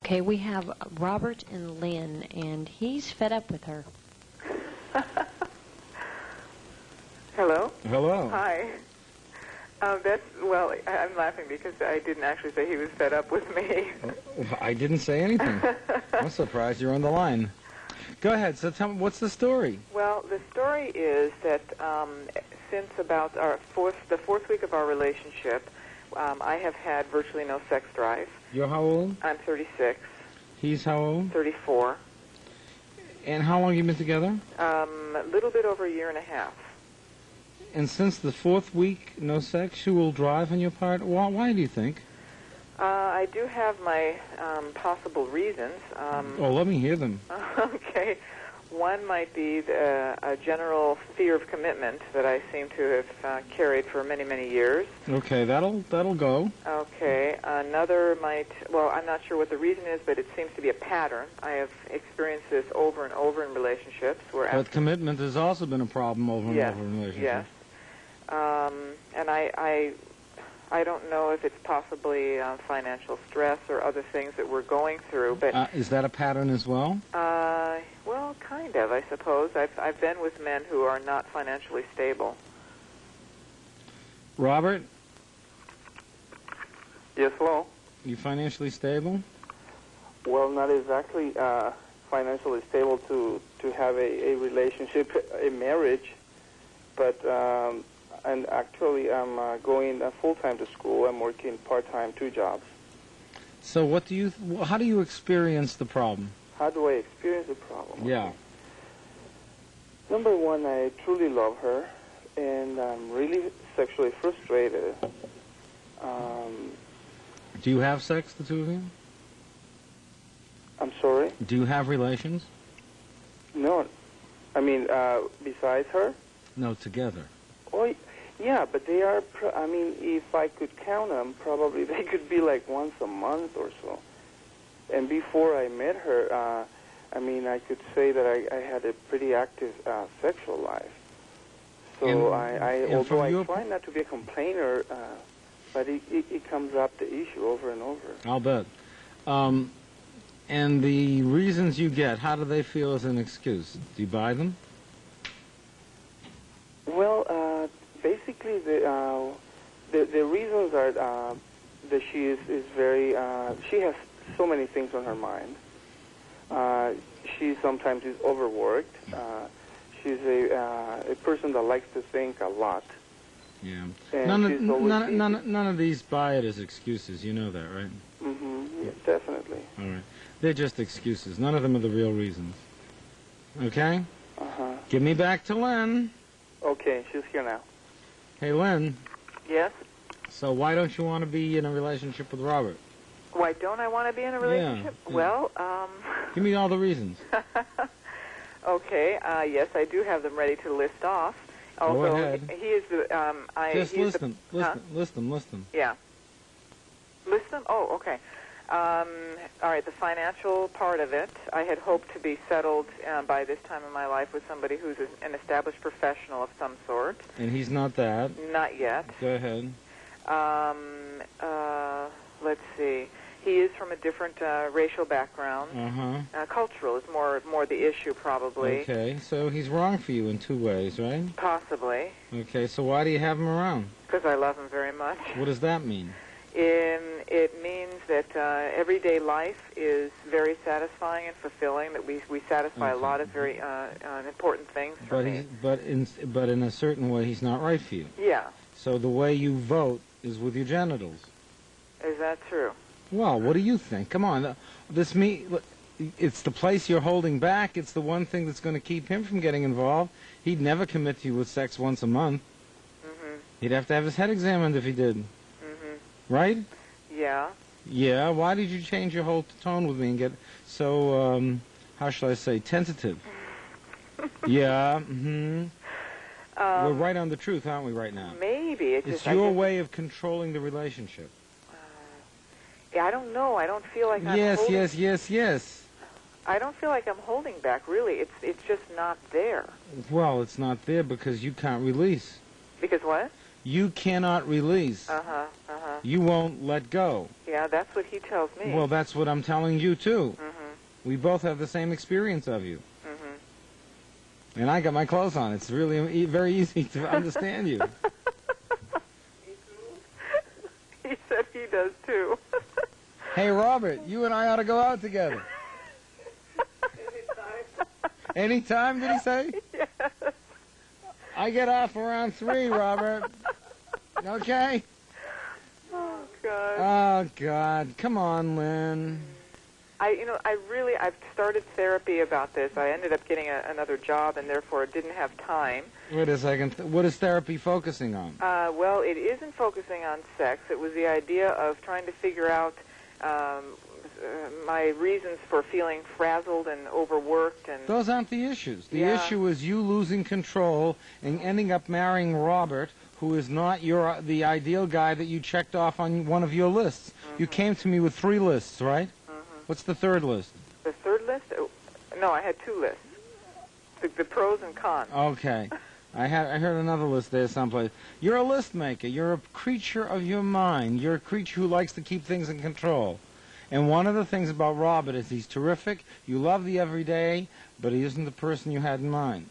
Okay, we have Robert and Lynn, and he's fed up with her. Hello? Hello. Hi. Well, I'm laughing because I didn't actually say he was fed up with me. I didn't say anything. I'm surprised you're on the line. Go ahead. So tell me, what's the story? Well, the story is that since about the fourth week of our relationship, I have had virtually no sex drive. You're how old? I'm 36. He's how old? 34. And how long have you been together? A little bit over a year and a half. And since the fourth week, no sexual drive on your part? Why do you think? I do have my possible reasons. Oh, let me hear them. Okay. One might be a general fear of commitment that I seem to have carried for many, many years. Okay, that'll go. Okay. Another might, well, I'm not sure what the reason is, but it seems to be a pattern. I have experienced this over and over in relationships. But commitment has also been a problem over and over in relationships. Yes. And I don't know if it's possibly financial stress or other things that we're going through, but is that a pattern as well? Well, kind of, I suppose. I've been with men who are not financially stable. Robert? Yes, hello? You financially stable? Well, not exactly financially stable to have a relationship, a marriage, but and actually I'm going full-time to school. I'm working part-time, 2 jobs. So how do you experience the problem? How do I experience the problem? Yeah. Number one, I truly love her, and I'm really sexually frustrated. Do you have sex, the two of you? I'm sorry? Do you have relations? No. I mean, besides her? No, together. Oh, yeah, but they are, I mean, if I could count them, probably they could be like once a month or so. And before I met her, I mean, I could say that I had a pretty active sexual life. So although I try not to be a complainer, but it comes up the issue over and over. I'll bet. And the reasons you get, how do they feel as an excuse? Do you buy them? Well, basically the reasons are that she is very she has so many things on her mind. She sometimes is overworked. She's a person that likes to think a lot. Yeah. And none of these buy it as excuses. You know that, right? Mm-hmm. Yeah, definitely. All right. They're just excuses. None of them are the real reasons. Okay? Uh-huh. Give me back to Lynn. Okay, she's here now. Hey, Lynn. Yes? So why don't you want to be in a relationship with Robert? Why don't I want to be in a relationship? Yeah. Well, Give me all the reasons. Okay, yes, I do have them ready to list off. Also, Go ahead. he is the, Just he's list them. List them. Yeah. List them? Oh, okay. All right, the financial part of it, I had hoped to be settled by this time in my life with somebody who's an established professional of some sort. And he's not that. Not yet. Go ahead. Let's see. He is from a different racial background. Cultural is more the issue, probably. Okay, so he's wrong for you in 2 ways, right? Possibly. Okay, so why do you have him around? Because I love him very much. What does that mean? It means that everyday life is very satisfying and fulfilling, that we satisfy a lot of very important things for me. But in a certain way, he's not right for you. Yeah. So the way you vote is with your genitals. Is that true? Well, what do you think? Come on. It's the place you're holding back. It's the one thing that's going to keep him from getting involved. He'd never commit to you with sex once a month. Mm-hmm. He'd have to have his head examined if he did. Mm-hmm. Right? Yeah. Yeah. Why did you change your whole tone with me and get so, how shall I say, tentative? Yeah. Mm-hmm. We're right on the truth, aren't we, right now? Maybe. It's your way of controlling the relationship. I don't know. I don't feel like I'm Yes, holding... yes. I don't feel like I'm holding back, really. It's just not there. Well, it's not there because you can't release. Because what? you cannot release. You won't let go. Yeah, that's what he tells me. Well, that's what I'm telling you, too. We both have the same experience of you. And I got my clothes on. It's really very easy to understand you. He said he does, too. Hey, Robert, you and I ought to go out together. Anytime, did he say? Yes. I get off around 3, Robert. Okay? Oh, God. Oh, God. Come on, Lynn. I've started therapy about this. I ended up getting another job and therefore didn't have time. Wait a second. What is therapy focusing on? Well, it isn't focusing on sex. It was the idea of trying to figure out my reasons for feeling frazzled and overworked. And those aren't the issues. The issue is you losing control and ending up marrying Robert, who is not the ideal guy that you checked off on one of your lists. You came to me with 3 lists, right? What's the 3rd list? The 3rd list? No, I had 2 lists. The pros and cons. Okay. I heard another list there someplace. You're a list maker. You're a creature of your mind. You're a creature who likes to keep things in control. And one of the things about Robert is he's terrific. You love the everyday, but he isn't the person you had in mind.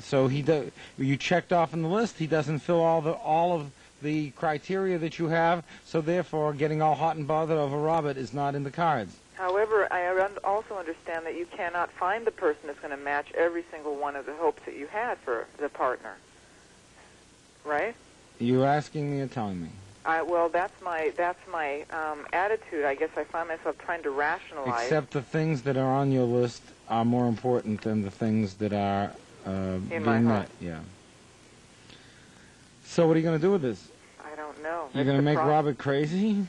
So you checked off on the list. He doesn't fill all of the criteria that you have. So therefore, getting all hot and bothered over Robert is not in the cards. However, I also understand that you cannot find the person that's going to match every single one of the hopes that you had for the partner. Right? You're asking me or telling me? Well, that's my attitude. I guess I find myself trying to rationalize. Except the things that are on your list are more important than the things that are in my heart. Yeah. So what are you going to do with this? I don't know. You're going to make Robert crazy?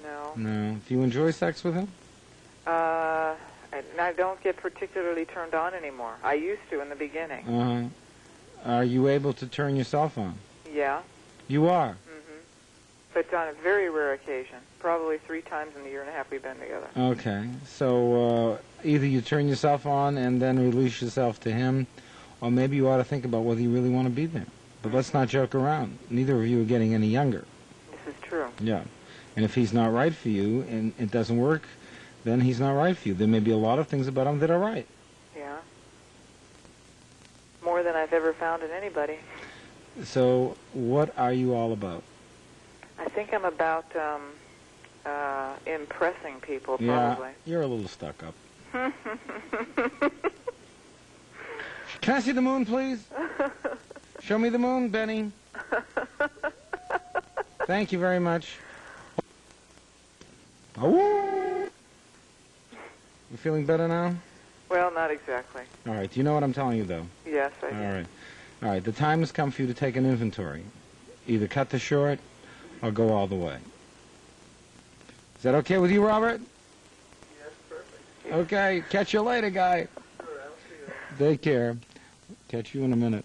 No. No. Do you enjoy sex with him? I don't get particularly turned on anymore. I used to in the beginning. Are you able to turn yourself on? Yeah. You are? But on a very rare occasion. Probably 3 times in the year and a half we've been together. Okay. So either you turn yourself on and then release yourself to him, or maybe you ought to think about whether you really want to be there. But let's not joke around. Neither of you are getting any younger. This is true. Yeah. And if he's not right for you and it doesn't work, then he's not right for you. There may be a lot of things about him that are right. Yeah. More than I've ever found in anybody. So what are you all about? I think I'm about impressing people, probably. Yeah, you're a little stuck up. Can I see the moon, please? Show me the moon, Benny. Thank you very much. Oh. You feeling better now? Well, not exactly. All right. Do you know what I'm telling you, though? Yes, I do. All right. All right. The time has come for you to take an inventory. Either cut the short or go all the way. Is that okay with you, Robert? Yes, perfect. Okay. Catch you later, guy. Sure, I'll see you. Take care. Catch you in a minute.